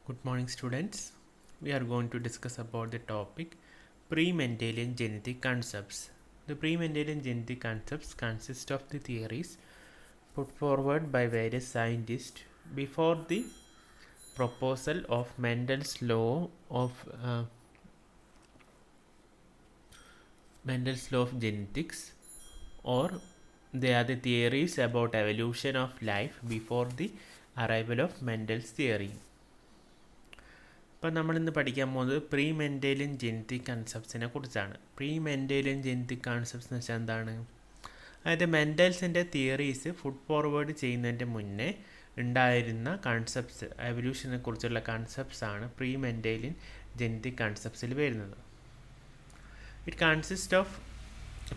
Good morning, students. We are going to discuss about the topic pre-Mendelian genetic concepts. The pre-Mendelian genetic concepts consist of the theories put forward by various scientists before the proposal of Mendel's law of genetics, or they are the theories about evolution of life before the arrival of Mendel's theory. അപ്പോൾ നമ്മളിന്ന് പഠിക്കാൻ പോകുന്നത് pre Mendelian genetic കൺസെപ്റ്റ്സിനെ കുറിച്ചാണ്. Pre Mendelian genetic concepts എന്ന് വെച്ചാൽ എന്താണ്? അതായത് മെൻഡൽസിൻ്റെ theories food forward ചെയ്യുന്നതിൻ്റെ മുന്നേ ഉണ്ടായിരുന്ന കൺസെപ്റ്റ്സ്, എവല്യൂഷനെ കുറിച്ചുള്ള കൺസെപ്റ്റ്സ് ആണ് പ്രീ മെൻഡേലിയൻ ജെനറ്റിക് കൺസെപ്റ്റ്സിൽ വരുന്നത്. It consist of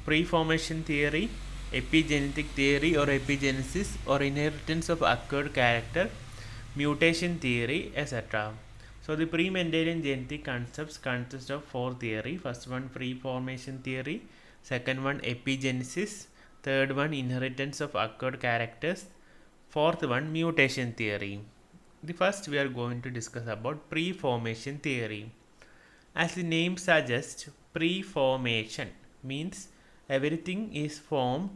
preformation theory, epigenetic theory or epigenesis or inheritance of acquired character, mutation theory etcetera. So the pre-Mendelian genetic concepts consist of four theory. First one pre-formation theory, second one epigenesis, third one inheritance of acquired characters, fourth one mutation theory. The first we are going to discuss about pre-formation theory. As the name suggests, pre-formation means everything is formed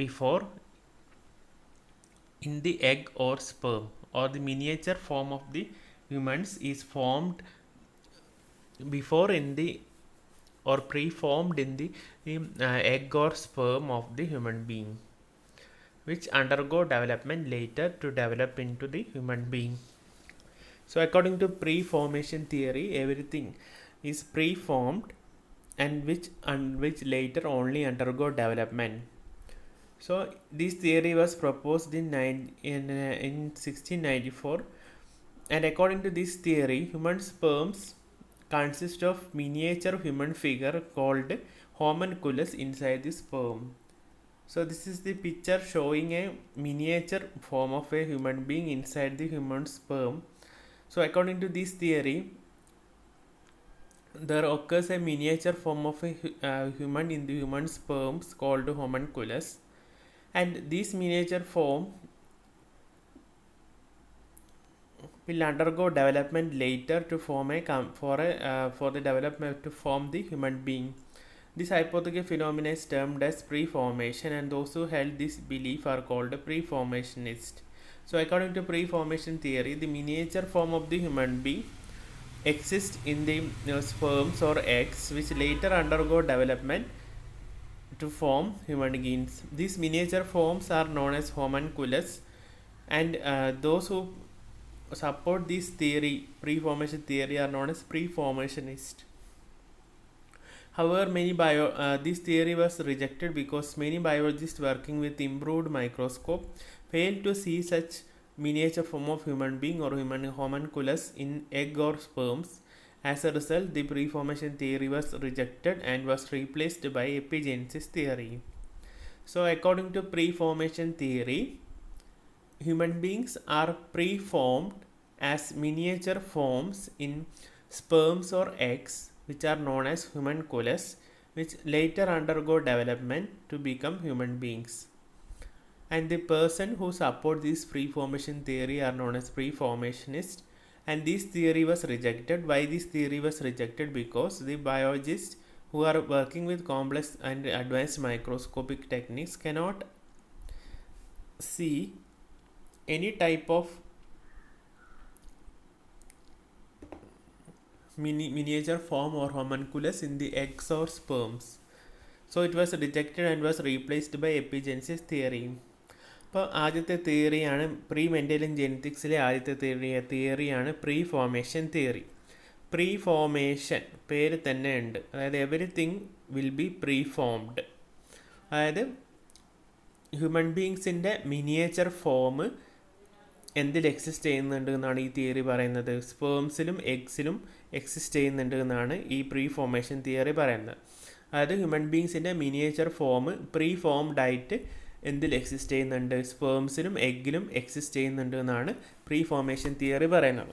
before in the egg or sperm, or the miniature form of the humans is formed before in the or pre-formed in the egg or sperm of the human being, which undergo development later to develop into the human being. So according to pre-formation theory, everything is pre-formed and which later only undergo development. So this theory was proposed in 1694, and according to this theory, human sperms consist of miniature human figure called homunculus inside the sperm. So this is the picture showing a miniature form of a human being inside the human sperm. So according to this theory, there occurs a miniature form of a human in the human sperms called homunculus. And this miniature form will undergo development later to form for the development to form the human being. This hypothetical phenomenon is termed as pre-formation, and those who held this belief are called pre-formationists. So according to pre-formation theory, the miniature form of the human being exists in the sperms or eggs, which later undergo development to form human beings. These miniature forms are known as homunculus, and those who support this theory, pre-formation theory, are known as pre-formationists. However, this theory was rejected because many biologists working with improved microscope failed to see such miniature form of human being or human homunculus in egg or sperms. As a result, the pre-formation theory was rejected and was replaced by epigenesis theory. So according to pre-formation theory, human beings are pre-formed as miniature forms in sperms or eggs, which are known as homunculus, which later undergo development to become human beings. And the person who support this pre-formation theory are known as pre-formationists. And this theory was rejected. Why this theory was rejected? Because the biologists who are working with complex and advanced microscopic techniques cannot see any type of miniature form or homunculus in the eggs or sperms. So it was rejected and was replaced by epigenesis theory. അപ്പോൾ ആദ്യത്തെ തിയറിയാണ് pre Mendelian ജെനറ്റിക്സിലെ ആദ്യത്തെ തിയറിയാണ് preformation theory. Preformation പേര് തന്നെ ഉണ്ട്, അതായത് everything will be preformed. അതായത് ഹ്യൂമൻ ബീങ്സിൻ്റെ മിനിയേച്ചർ ഫോം എന്തിൽ എക്സിസ്റ്റ് ചെയ്യുന്നുണ്ട് എന്നാണ് ഈ തിയറി പറയുന്നത്. സ്പേംസിലും എഗ്സിലും എക്സിസ്റ്റ് ചെയ്യുന്നുണ്ട് എന്നാണ് ഈ പ്രീ ഫോർമേഷൻ തിയറി പറയുന്നത്. അതായത് ഹ്യൂമൻ ബീങ്സിൻ്റെ മിനിയേച്ചർ ഫോം പ്രീ ഫോംഡ് ആയിട്ട് എന്തിൽ എക്സിസ്റ്റ് ചെയ്യുന്നുണ്ട്, സ്പേംസിലും എഗ്ഗിലും എക്സിസ്റ്റ് ചെയ്യുന്നുണ്ട് എന്നാണ് പ്രീ ഫോർമേഷൻ തിയറി പറയുന്നത്.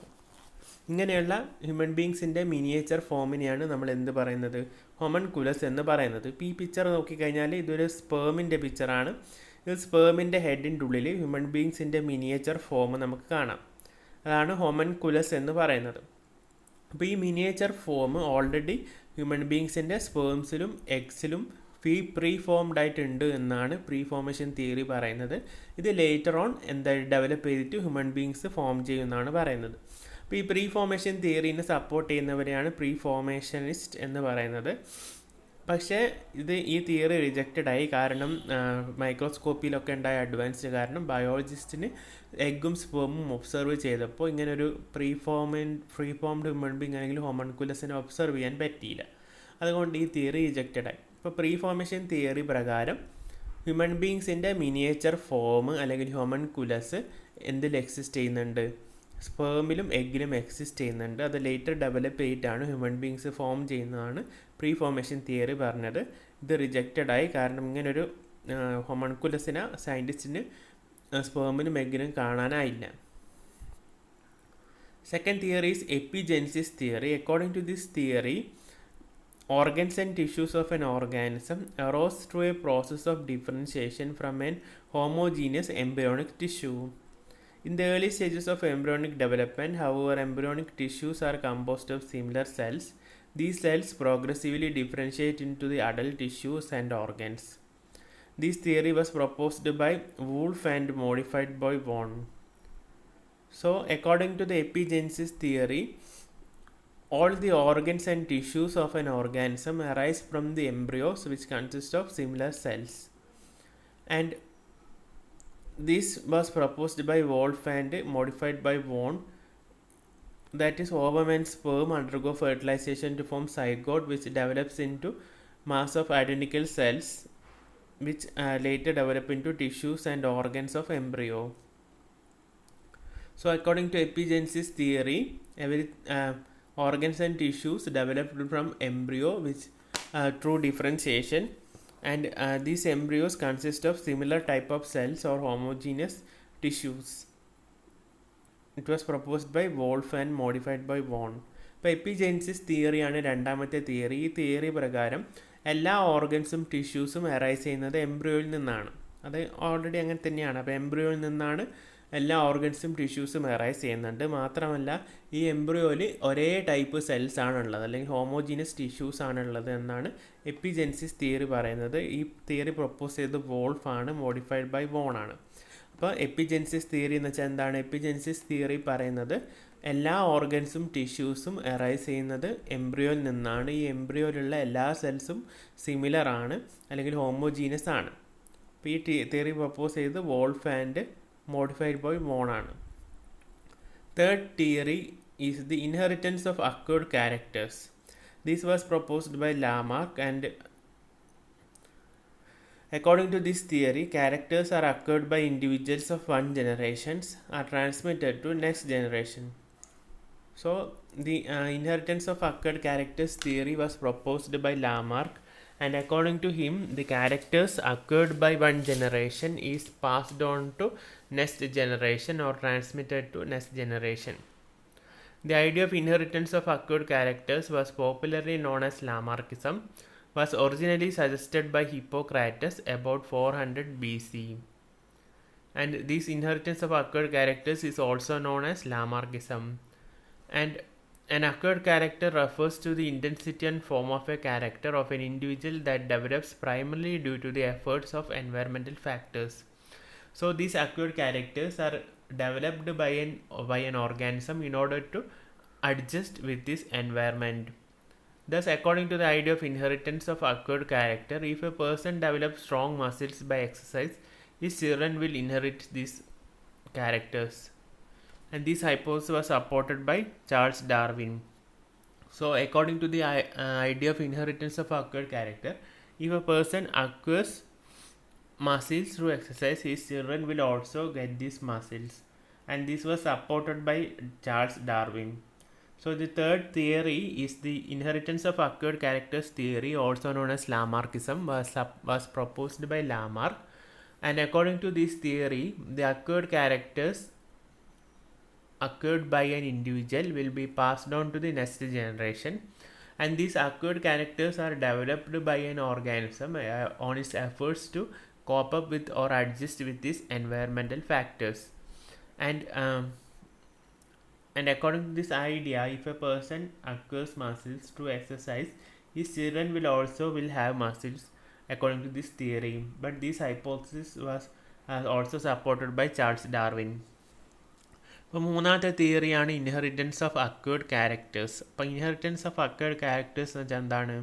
ഇങ്ങനെയുള്ള ഹ്യൂമൻ ബീങ്സിൻ്റെ മിനിയേച്ചർ ഫോമിനെയാണ് നമ്മൾ എന്ത് പറയുന്നത്, ഹൊമൻകുലസ് എന്ന് പറയുന്നത്. ഇപ്പോൾ ഈ പിക്ചർ നോക്കിക്കഴിഞ്ഞാൽ ഇതൊരു സ്പേമിൻ്റെ പിക്ചറാണ്. ഇത് സ്പേമിൻ്റെ ഹെഡിൻ്റെ ഉള്ളിൽ ഹ്യൂമൻ ബീങ്സിൻ്റെ മിനിയേച്ചർ ഫോം നമുക്ക് കാണാം. അതാണ് ഹോമൻകുലസ് എന്ന് പറയുന്നത്. അപ്പോൾ ഈ മിനിയേച്ചർ ഫോം ഓൾറെഡി ഹ്യൂമൻ ബീങ്സിൻ്റെ സ്പേംസിലും എഗ്സിലും പ്രീ ഫോംഡ് ആയിട്ടുണ്ട് എന്നാണ് പ്രീ ഫോർമേഷൻ തിയറി പറയുന്നത്. ഇത് ലേറ്റർ ഓൺ ഡെവലപ്പ് ചെയ്തിട്ട് ഹ്യൂമൻ ബീങ്സ് ഫോം ചെയ്യുമെന്നാണ് പറയുന്നത്. അപ്പോൾ ഈ പ്രീ ഫോർമേഷൻ തിയറിനെ സപ്പോർട്ട് ചെയ്യുന്നവരെയാണ് പ്രീ ഫോർമേഷനിസ്റ്റ് എന്ന് പറയുന്നത്. പക്ഷേ ഈ തിയറി റിജക്റ്റഡ് ആയി. കാരണം മൈക്രോസ്കോപ്പിയിലൊക്കെ ഉണ്ടായ അഡ്വാൻസ് കാരണം ബയോളജിസ്റ്റിന് എഗ്ഗും സ്പേമും ഒബ്സർവ് ചെയ്തപ്പോൾ ഇങ്ങനൊരു ഫ്രീ ഫോംഡ് ഹ്യൂമൻ ബീങ് അല്ലെങ്കിൽ ഹോമൻകുലസിനെ ഒബ്സർവ് ചെയ്യാൻ പറ്റിയില്ല. അതുകൊണ്ട് ഈ തിയറി റിജക്റ്റഡ് ആയി. ഇപ്പോൾ പ്രീ ഫോർമേഷൻ തിയറി പ്രകാരം ഹ്യൂമൻ ബീങ്സിൻ്റെ മിനിയേച്ചർ ഫോം അല്ലെങ്കിൽ ഹോമൻകുലസ് എന്തിൽ എക്സിസ്റ്റ് ചെയ്യുന്നുണ്ട്? സ്പേമിലും എഗ്ഗിലും എക്സിസ്റ്റ് ചെയ്യുന്നുണ്ട്. അത് ലേറ്റർ ഡെവലപ്പ് ചെയ്തിട്ടാണ് ഹ്യൂമൻ ബീങ്സ് ഫോം ചെയ്യുന്നതാണ് പ്രീ ഫോർമേഷൻ തിയറി പറഞ്ഞത്. ഇത് റിജക്റ്റഡ് ആയി. കാരണം ഇങ്ങനൊരു ഹോമൻകുലസിനെ സയൻറ്റിസ്റ്റിന് സ്പേമിലും എഗ്ഗിലും കാണാനായില്ല. Second theory is epigenesis theory. According to this theory, organs and tissues of an organism arose through a process of differentiation from an homogeneous embryonic tissue. In the early stages of embryonic development, however, embryonic tissues are composed of similar cells. These cells progressively differentiate into the adult tissues and organs. This theory was proposed by Wolff and modified by Vaughan. So, according to the epigenesis theory, all the organs and tissues of an organism arise from the embryos, which consist of similar cells. And this was proposed by Wolff and modified by Vaughan. That is, ovum and sperm undergo fertilization to form zygote, which develops into mass of identical cells, which later develop into tissues and organs of embryo. So, according to epigenesis theory, organs and tissues developed from embryo which through differentiation, and these embryos consist of similar type of cells or homogeneous tissues. It was proposed by Wolff and modified by Vaughan. ഇപ്പോൾ എപ്പിജെൻസിസ് തിയറിയാണ് രണ്ടാമത്തെ theory. ഈ theory പ്രകാരം എല്ലാ ഓർഗൻസും ടിഷ്യൂസും arise ചെയ്യുന്നത് എംബ്രിയോയിൽ നിന്നാണ്. അത് already അങ്ങനെ തന്നെയാണ്. അപ്പോൾ എംബ്രിയോയിൽ നിന്നാണ് എല്ലാ ഓർഗൻസും ടിഷ്യൂസും അറൈസ് ചെയ്യുന്നുണ്ട്. മാത്രമല്ല ഈ എംബ്രിയോയിൽ ഒരേ ടൈപ്പ് സെൽസ് ആണുള്ളത്, അല്ലെങ്കിൽ ഹോമോജീനസ് ടിഷ്യൂസ് ആണുള്ളത് എന്നാണ് എപ്പിജെൻസിസ് തിയറി പറയുന്നത്. ഈ തിയറി പ്രൊപ്പോസ് ചെയ്തത് വോൾഫ് ആണ്, മോഡിഫൈഡ് ബൈ വോൺ ആണ്. അപ്പോൾ എപ്പിജെൻസിസ് തിയറി എന്ന് വെച്ചാൽ എന്താണ്? എപ്പിജെൻസിസ് തിയറി പറയുന്നത് എല്ലാ ഓർഗൻസും ടിഷ്യൂസും അറൈസ് ചെയ്യുന്നത് എംബ്രിയോയിൽ നിന്നാണ്. ഈ എംബ്രിയോയിലുള്ള എല്ലാ സെൽസും സിമിലർ ആണ്, അല്ലെങ്കിൽ ഹോമോജീനസ് ആണ്. അപ്പോൾ ഈ തിയറി പ്രൊപ്പോസ് ചെയ്തത് wolf and modified by Vaughan ആണ്. Third theory is the inheritance of acquired characters. This was proposed by Lamarck, and according to this theory, characters are acquired by individuals of one generation are transmitted to next generation. So the inheritance of acquired characters theory was proposed by Lamarck, and according to him, the characters acquired by one generation is passed on to next generation or transmitted to next generation. The idea of inheritance of acquired characters was popularly known as Lamarckism, was originally suggested by Hippocrates about 400 BC. And this inheritance of acquired characters is also known as Lamarckism. And an acquired character refers to the intensity and form of a character of an individual that develops primarily due to the efforts of environmental factors. So these acquired characters are developed by an organism in order to adjust with this environment. Thus, according to the idea of inheritance of acquired character, if a person develops strong muscles by exercise, his children will inherit these characters. And this hypothesis was supported by Charles Darwin. So, according to the idea of inheritance of acquired character, if a person acquires muscles through exercise, his children will also get these muscles. And this was supported by Charles Darwin. So, the third theory is the inheritance of acquired characters theory, also known as Lamarckism, was proposed by Lamarck. And according to this theory, the acquired characters acquired by an individual will be passed on to the next generation, and these acquired characters are developed by an organism on its efforts to cope up with or adjust with these environmental factors. And And according to this idea, if a person acquires muscles to exercise, his children will have muscles according to this theory. But this hypothesis was also supported by Charles Darwin. അപ്പോൾ മൂന്നാമത്തെ തിയറിയാണ് inheritance of acquired characters. അപ്പോൾ inheritance of acquired characters എന്ന് വെച്ചാൽ എന്താണ്?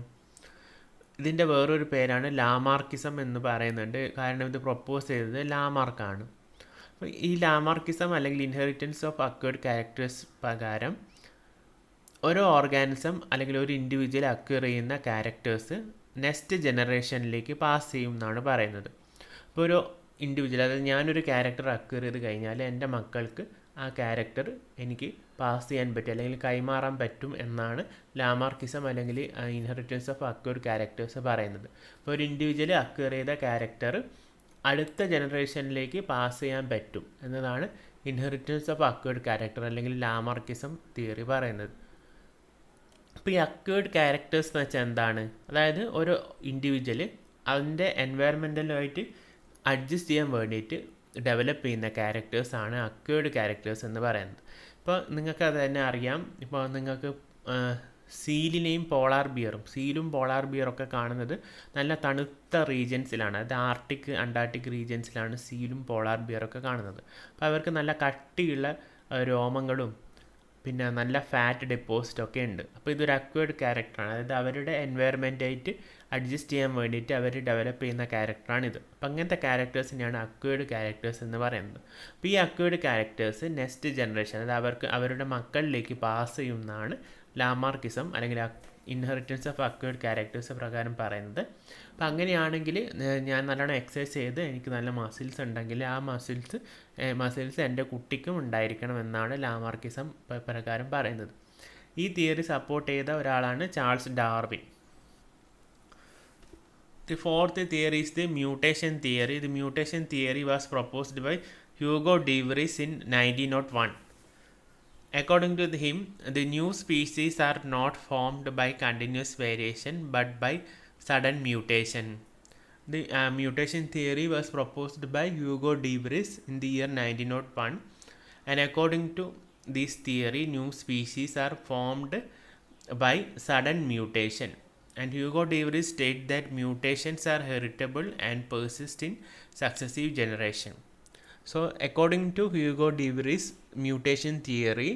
ഇതിൻ്റെ വേറൊരു പേരാണ് Lamarckism എന്ന് പറയുന്നുണ്ട്. കാരണം ഇത് പ്രൊപ്പോസ് ചെയ്തത് ലാമാർക്കാണ്. അപ്പോൾ ഈ ലാമാർക്കിസം അല്ലെങ്കിൽ ഇൻഹെറിറ്റൻസ് ഓഫ് അക്വേർഡ് ക്യാരക്ടേഴ്സ് പ്രകാരം ഓരോ ഓർഗാനിസം അല്ലെങ്കിൽ ഒരു ഇൻഡിവിജ്വൽ അക്വയർ ചെയ്യുന്ന ക്യാരക്ടേഴ്സ് നെക്സ്റ്റ് ജനറേഷനിലേക്ക് പാസ് ചെയ്യും എന്നാണ് പറയുന്നത്. അപ്പോൾ ഒരു ഇൻഡിവിജ്വൽ, അതായത് ഞാനൊരു ക്യാരക്ടർ അക്വയർ ചെയ്ത് കഴിഞ്ഞാൽ എൻ്റെ മക്കൾക്ക് ആ ക്യാരക്ടർ എനിക്ക് പാസ് ചെയ്യാൻ പറ്റും അല്ലെങ്കിൽ കൈമാറാൻ പറ്റും എന്നാണ് ലാമാർക്കിസം അല്ലെങ്കിൽ ഇൻഹെറിറ്റൻസ് ഓഫ് അക്വയർഡ് ക്യാരക്ടേഴ്സ് പറയുന്നത്. അപ്പോൾ ഒരു ഇൻഡിവിജ്വൽ അക്വയർ ചെയ്ത ക്യാരക്ടർ അടുത്ത ജനറേഷനിലേക്ക് പാസ് ചെയ്യാൻ പറ്റും എന്നതാണ് ഇൻഹെറിറ്റൻസ് ഓഫ് അക്വേർഡ് ക്യാരക്ടർ അല്ലെങ്കിൽ ലാമാർക്കിസം തിയറി പറയുന്നത്. അപ്പോൾ ഈ അക്വേർഡ് ക്യാരക്ടേഴ്സ് എന്ന് വെച്ചാൽ എന്താണ്? അതായത് ഒരു ഇൻഡിവിജ്വൽ അതിൻ്റെ എൻവയറമെൻ്റലുമായിട്ട് അഡ്ജസ്റ്റ് ചെയ്യാൻ വേണ്ടിയിട്ട് ഡെവലപ്പ് ചെയ്യുന്ന ക്യാരക്ടേഴ്സാണ് അക്വേർഡ് ക്യാരക്ടേഴ്സ് എന്ന് പറയുന്നത്. ഇപ്പോൾ നിങ്ങൾക്കത് തന്നെ അറിയാം. ഇപ്പോൾ നിങ്ങൾക്ക് സീലും പോളാർ ബിയറൊക്കെ കാണുന്നത് നല്ല തണുത്ത റീജിയൻസിലാണ്. അത് ആർട്ടിക് അന്റാർട്ടിക് റീജിയൻസിലാണ് സീലും പോളാർ ബിയറൊക്കെ കാണുന്നത്. അപ്പോൾ അവർക്ക് നല്ല കട്ടിയുള്ള രോമങ്ങളും പിന്നെ നല്ല ഫാറ്റ് ഡെപ്പോസിറ്റൊക്കെ ഉണ്ട്. അപ്പോൾ ഇതൊരു അക്വേർഡ് ക്യാരക്ടറാണ്. അതായത് അവരുടെ എൻവയറമെൻറ്റായിട്ട് അഡ്ജസ്റ്റ് ചെയ്യാൻ വേണ്ടിയിട്ട് അവർ ഡെവലപ്പ് ചെയ്യുന്ന ക്യാരക്ടറാണിത്. അപ്പോൾ അങ്ങനത്തെ ക്യാരക്ടേഴ്സിനെയാണ് അക്വേർഡ് ക്യാരക്ടേഴ്സ് എന്ന് പറയുന്നത്. അപ്പോൾ ഈ അക്വേർഡ് ക്യാരക്ടേഴ്സ് നെക്സ്റ്റ് ജനറേഷൻ, അതായത് അവരുടെ മക്കളിലേക്ക് പാസ് ചെയ്യുന്നതാണ് ലാമാർക്കിസം അല്ലെങ്കിൽ ഇൻഹെറിറ്റൻസ് ഓഫ് അക്വേർഡ് ക്യാരക്ടേഴ്സ് പ്രകാരം പറയുന്നത്. അപ്പോൾ അങ്ങനെയാണെങ്കിൽ ഞാൻ നല്ലോണം എക്സസൈസ് ചെയ്ത് എനിക്ക് നല്ല മസിൽസ് ഉണ്ടെങ്കിൽ ആ മസിൽസ് എൻ്റെ കുട്ടിക്കും ഉണ്ടായിരിക്കണം എന്നാണ് ലാമാർക്കിസം പ്രകാരം പറയുന്നത്. ഈ തിയറി സപ്പോർട്ട് ചെയ്ത ഒരാളാണ് Charles Darwin. The fourth theory is the mutation theory. The mutation theory was proposed by Hugo de Vries in 1901. According to him, the new species are not formed by continuous variation but by sudden mutation. The mutation theory was proposed by Hugo de Vries in the year 1901, and according to this theory, new species are formed by sudden mutation. And Hugo de Vries stated that mutations are heritable and persist in successive generations. So, according to Hugo de Vries' mutation theory,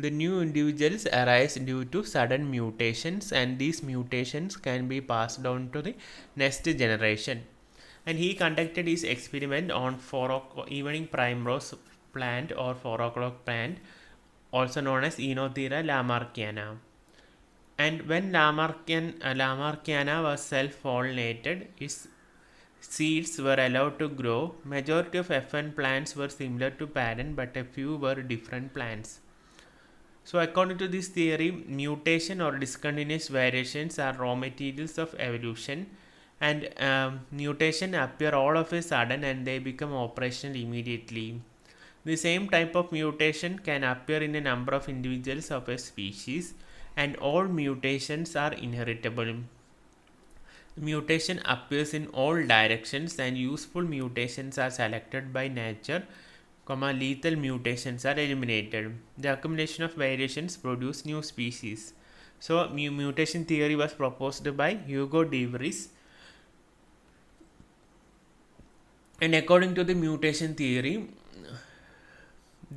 the new individuals arise due to sudden mutations, and these mutations can be passed on to the next generation. And he conducted his experiment on evening primrose plant or 4 o'clock plant, also known as Oenothera lamarckiana. And when Lamarckiana was self-pollinated, its seeds were allowed to grow. Majority of F1 plants were similar to parent, but a few were different plants. So according to this theory, mutation or discontinuous variations are raw materials of evolution, and mutation appear all of a sudden and they become operational immediately. The same type of mutation can appear in a number of individuals of a species, and all mutations are inheritable. Mutation appears in all directions, and useful mutations are selected by nature, lethal mutations are eliminated. The accumulation of variations produce new species. So mutation theory was proposed by Hugo de Vries, and according to the mutation theory,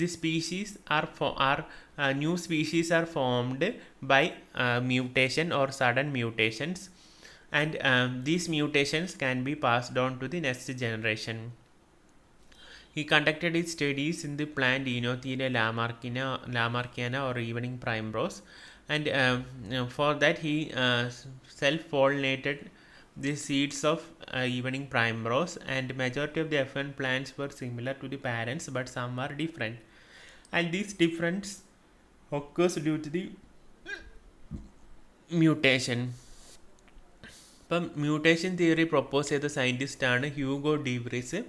the species new species are formed by mutation or sudden mutations, and these mutations can be passed on to the next generation. He conducted his studies in the plant Oenothera lamarckiana or evening primrose, and for that he self-pollinated the seeds of evening primrose, and majority of the F1 plants were similar to the parents, but some are different, and this difference occurs due to the mutation. ഇപ്പം mutation theory propose ചെയ്ത സയൻറ്റിസ്റ്റാണ് Hugo de Vries.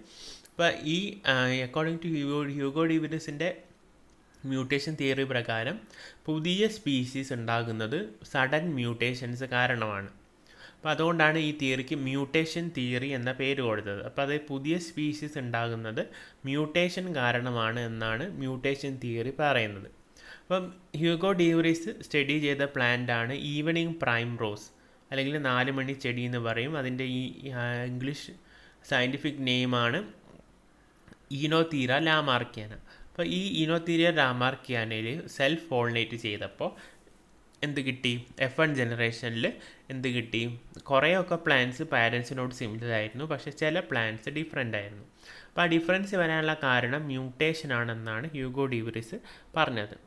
അപ്പോൾ ഈ according to Hugo de വ്രീസിൻ്റെ mutation theory പ്രകാരം പുതിയ species ഉണ്ടാകുന്നത് sudden mutations കാരണമാണ്. അപ്പോൾ അതുകൊണ്ടാണ് ഈ തിയറിക്ക് മ്യൂട്ടേഷൻ തിയറി എന്ന പേര് കൊടുത്തത്. അപ്പോൾ അത് പുതിയ സ്പീഷീസ് ഉണ്ടാകുന്നത് മ്യൂട്ടേഷൻ കാരണമാണ് എന്നാണ് മ്യൂട്ടേഷൻ തിയറി പറയുന്നത്. അപ്പം ഹ്യൂഗോ ഡ്യൂറിസ് സ്റ്റഡി ചെയ്ത പ്ലാന്റാണ് ഈവനിങ് പ്രൈം റോസ്, അല്ലെങ്കിൽ 4 മണി ചെടി എന്ന് പറയും. അതിൻ്റെ ഈ ഇംഗ്ലീഷ് സയൻറ്റിഫിക് നെയിമാണ് ഈനോത്തീറ ലാമാർക്കിയാന. അപ്പോൾ ഈ ഈനോത്തീറ ലാമാർക്കിയാനയിൽ സെൽഫ് പോളിനേറ്റ് ചെയ്തപ്പോൾ എന്ത് കിട്ടി? F1 ജനറേഷനിൽ എന്ത് കിട്ടി? കുറേയൊക്കെ പ്ലാന്റ്സ് പാരൻസിനോട് സിമിലർ ആയിരുന്നു, പക്ഷേ ചില പ്ലാന്റ്സ് ഡിഫറെൻ്റ് ആയിരുന്നു. അപ്പോൾ ആ ഡിഫറൻസ് വരാനുള്ള കാരണം മ്യൂട്ടേഷൻ ആണെന്നാണ് ഹ്യൂഗോ ഡ്യൂറിസ് പറഞ്ഞത്.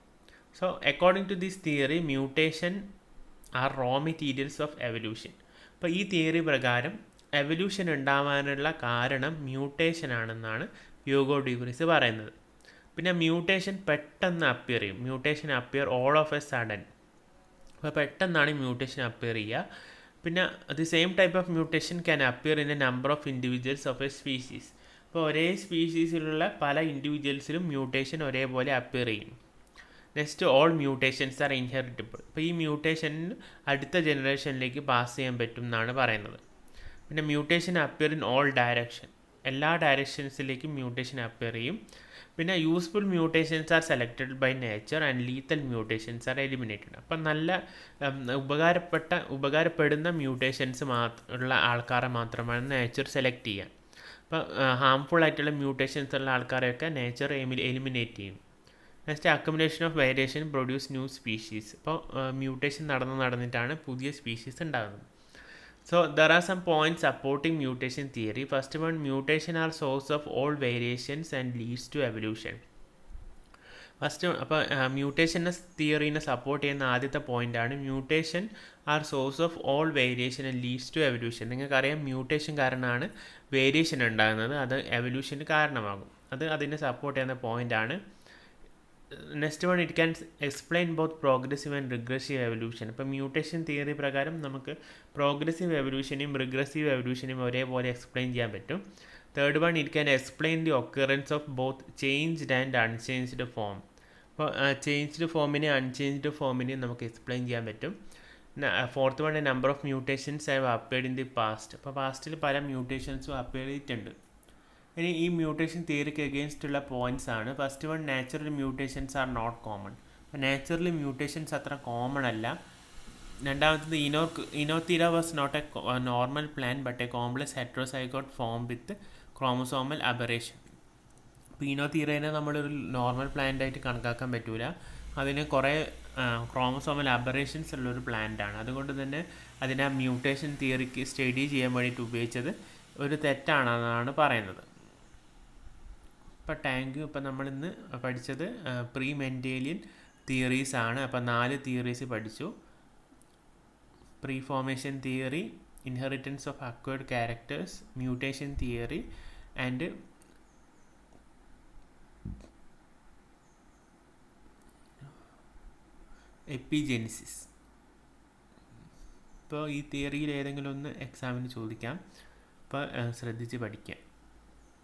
So according to this theory mutation are raw materials of evolution. അപ്പോൾ ഈ തിയറി പ്രകാരം എവല്യൂഷൻ ഉണ്ടാവാനുള്ള കാരണം മ്യൂട്ടേഷൻ ആണെന്നാണ് ഹ്യൂഗോ ഡ്യൂറിസ് പറയുന്നത്. പിന്നെ മ്യൂട്ടേഷൻ പെട്ടെന്ന് അപ്പിയർ ചെയ്യും. Mutation appear all of A sudden. അപ്പോൾ പെട്ടെന്നാണ് മ്യൂട്ടേഷൻ അപ്പിയർ ചെയ്യുക. പിന്നെ the same type of mutation can appear in A number of individuals of A species. അപ്പോൾ ഒരേ സ്പീഷീസിലുള്ള പല ഇൻഡിവിജ്വൽസിലും മ്യൂട്ടേഷൻ ഒരേപോലെ അപ്പിയർ ചെയ്യും. Next, all mutations are inheritable. അപ്പോൾ ഈ മ്യൂട്ടേഷൻ അടുത്ത ജനറേഷനിലേക്ക് പാസ് ചെയ്യാൻ പറ്റും എന്നാണ് പറയുന്നത്. പിന്നെ mutation appear in all direction. എല്ലാ ഡയറക്ഷൻസിലേക്കും മ്യൂട്ടേഷൻ അപ്പിയർ ചെയ്യും. പിന്നെ useful mutations are selected by nature and lethal mutations are eliminated. അപ്പം നല്ല ഉപകാരപ്പെടുന്ന മ്യൂട്ടേഷൻസ് ഉള്ള ആൾക്കാരെ മാത്രമാണ് നേച്ചർ സെലക്ട് ചെയ്യുക. അപ്പോൾ ഹാംഫുൾ ആയിട്ടുള്ള മ്യൂട്ടേഷൻസ് ഉള്ള ആൾക്കാരെയൊക്കെ നേച്ചർ എലിമിനേറ്റ് ചെയ്യും. Next, accumulation of variation produce new species. അപ്പോൾ മ്യൂട്ടേഷൻ നടന്നിട്ടാണ് പുതിയ സ്പീഷീസ് ഉണ്ടാകുന്നത്. So there are some points supporting mutation theory. First one, mutation are source of all variations and leads to evolution. First അപ്പോൾ mutation തിയറീനെ support ചെയ്യുന്ന ആദ്യത്തെ പോയിൻ്റാണ് mutation are source of all variation and leads to evolution. നിങ്ങൾക്കറിയാം mutation കാരണമാണ് variation ഉണ്ടാകുന്നത്, അത് എവല്യൂഷന് കാരണമാകും. അത് അതിനെ സപ്പോർട്ട് ചെയ്യുന്ന പോയിൻ്റാണ്. Next one, it can explain both progressive and regressive evolution. ഇപ്പോൾ മ്യൂട്ടേഷൻ തിയറി പ്രകാരം നമുക്ക് പ്രോഗ്രസീവ് എവല്യൂഷനെയും റിഗ്രസീവ് എവല്യൂഷനെയും ഒരേപോലെ എക്സ്പ്ലെയിൻ ചെയ്യാൻ പറ്റും. Third one, it can explain the occurrence of both changed and unchanged form. അപ്പോൾ ചേഞ്ച്ഡ് ഫോമിനെ അൺചേഞ്ച്ഡ് ഫോമിനെയും നമുക്ക് എക്സ്പ്ലെയിൻ ചെയ്യാൻ പറ്റും. Fourth one, number of mutations have appeared in the past. അപ്പോൾ പാസ്റ്റിൽ പല മ്യൂട്ടേഷൻസും അപ്പിയർ ചെയ്തിട്ടുണ്ട്. ഇനി ഈ മ്യൂട്ടേഷൻ തിയറിക്ക് എഗെയിൻസ്റ്റ് ഉള്ള പോയിന്റ്സ് ആണ്. First one, natural mutations are not common. അപ്പോൾ നാച്ചുറൽ മ്യൂട്ടേഷൻസ് അത്ര കോമൺ അല്ല. രണ്ടാമത്തത്, Oenothera was not a normal plan but a complex heterozygote form with chromosomal aberration. അപ്പോൾ ഇനോത്തീറേനെ നമ്മളൊരു നോർമൽ പ്ലാന്റായിട്ട് കണക്കാക്കാൻ പറ്റൂല. അതിന് കുറേ ക്രോമസോമൽ അബറേഷൻസ് ഉള്ളൊരു പ്ലാന്റാണ്. അതുകൊണ്ട് തന്നെ അതിനെ മ്യൂട്ടേഷൻ തിയറിക്ക് സ്റ്റഡി ചെയ്യാൻ വേണ്ടിയിട്ട് ഉപയോഗിച്ചത് ഒരു തെറ്റാണെന്നാണ് പറയുന്നത്. അപ്പോൾ താങ്ക് യു. ഇപ്പോൾ നമ്മളിന്ന് പഠിച്ചത് പ്രീ മെൻഡേലിയൻ തിയറീസ് ആണ്. അപ്പോൾ 4 തിയറീസ് പഠിച്ചു. Preformation theory, inheritance of acquired characters, mutation theory and epigenesis. ഇപ്പോൾ ഈ തിയറിയിൽ ഏതെങ്കിലും ഒന്ന് എക്സാമിന് ചോദിക്കാം. അപ്പോൾ ശ്രദ്ധിച്ച് പഠിക്കാം.